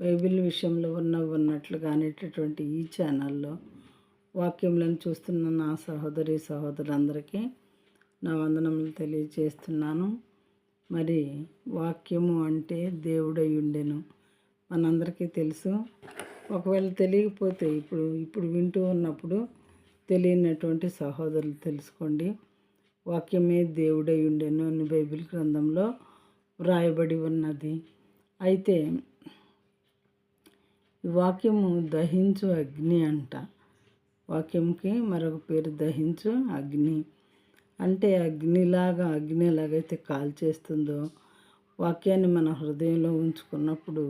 Bible విషయంలో ఉన్నట్లు అనేటటువంటి ఈ ఛానల్లో వాక్యములను చూస్తున్న నా సహోదరి సహోదరులందరికీ నా వందనములు తెలియజేస్తున్నాను. మరి వాక్యము అంటే దేవుడై ఉండెను మనందరికీ తెలుసు. ఒకవేళ తెలియకపోతే ఇప్పుడు వింటూ ఉన్నప్పుడు తెలియనటువంటి సహోదరులు తెలుసుకోండి. వాక్యమే దేవుడై ఉండెను అని బైబిల్ గ్రంథంలో వ్రాయబడి ఉన్నది. అయితే ఈ వాక్యము దహించు అగ్ని అంట. వాక్యంకి మరొక పేరు దహించు అగ్ని. అంటే అగ్ని ఎలాగైతే కాల్చేస్తుందో వాక్యాన్ని మన హృదయంలో ఉంచుకున్నప్పుడు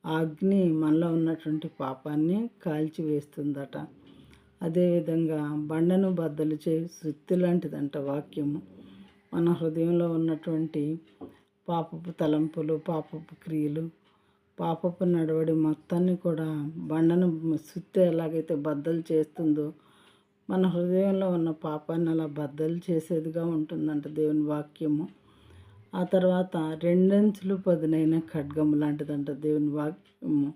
ఆ అగ్ని మనలో ఉన్నటువంటి పాపాన్ని కాల్చివేస్తుందట. అదేవిధంగా బండను బద్దలు సుత్తి లాంటిదంట వాక్యము. మన హృదయంలో ఉన్నటువంటి పాపపు తలంపులు, పాపపు క్రియలు, పాపపు నడవడి మొత్తాన్ని కూడా బండను సుత్తి ఎలాగైతే బద్దలు చేస్తుందో మన హృదయంలో ఉన్న పాపాన్ని అలా బద్దలు చేసేదిగా ఉంటుందంట దేవుని వాక్యము. ఆ తర్వాత రెండంచులు పదునైన ఖడ్గము లాంటిదంట దేవుని వాక్యము.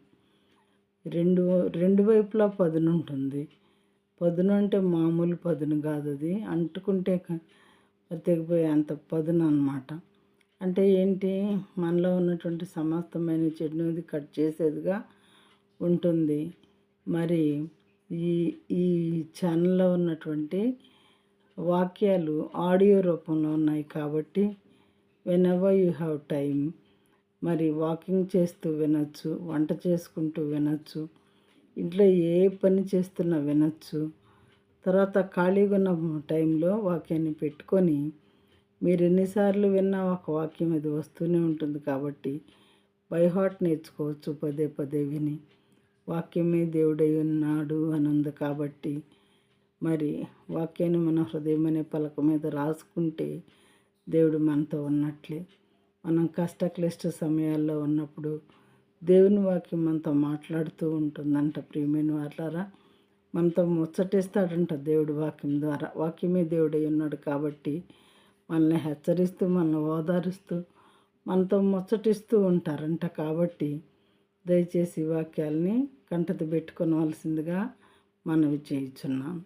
రెండు వైపులా పదును ఉంటుంది. పదును అంటే మామూలు పదును కాదు, అది అంటుకుంటే తెగిపోయే అంత పదును అన్నమాట. అంటే ఏంటి, మనలో ఉన్నటువంటి సమస్తమైన చెడుని కట్ చేసేదిగా ఉంటుంది. మరి ఈ ఈ ఛానల్లో ఉన్నటువంటి వాక్యాలు ఆడియో రూపంలో ఉన్నాయి కాబట్టి వెనెవర్ యూ హ్యావ్ టైం మరి వాకింగ్ చేస్తూ వినొచ్చు, వంట చేసుకుంటూ వినొచ్చు, ఇంట్లో ఏ పని చేస్తున్నా వినొచ్చు. తర్వాత ఖాళీగా ఉన్న టైంలో వాక్యాన్ని పెట్టుకొని మీరు ఎన్నిసార్లు విన్నా ఒక వాక్యం అది వస్తూనే ఉంటుంది కాబట్టి బై హార్ట్ నేర్చుకోవచ్చు పదే పదే విని. వాక్యమే దేవుడై ఉన్నాడు అని ఉంది కాబట్టి మరి వాక్యాన్ని మన హృదయం అనే పలక మీద రాసుకుంటే దేవుడు మనతో ఉన్నట్లే. మనం కష్టక్లిష్ట సమయాల్లో ఉన్నప్పుడు దేవుని వాక్యం మనతో మాట్లాడుతూ ఉంటుందంట. ప్రియమైన వాళ్ళారా, మనతో ముచ్చటిస్తాడంట దేవుడి వాక్యం ద్వారా. వాక్యమే దేవుడై ఉన్నాడు కాబట్టి మనల్ని హెచ్చరిస్తూ, మనల్ని ఓదారుస్తూ, మనతో ముచ్చటిస్తూ ఉంటారంట. కాబట్టి దయచేసి వాక్యాలని కంటత పెట్టుకోవాల్సిందిగా మనవి చేయుచున్నాను.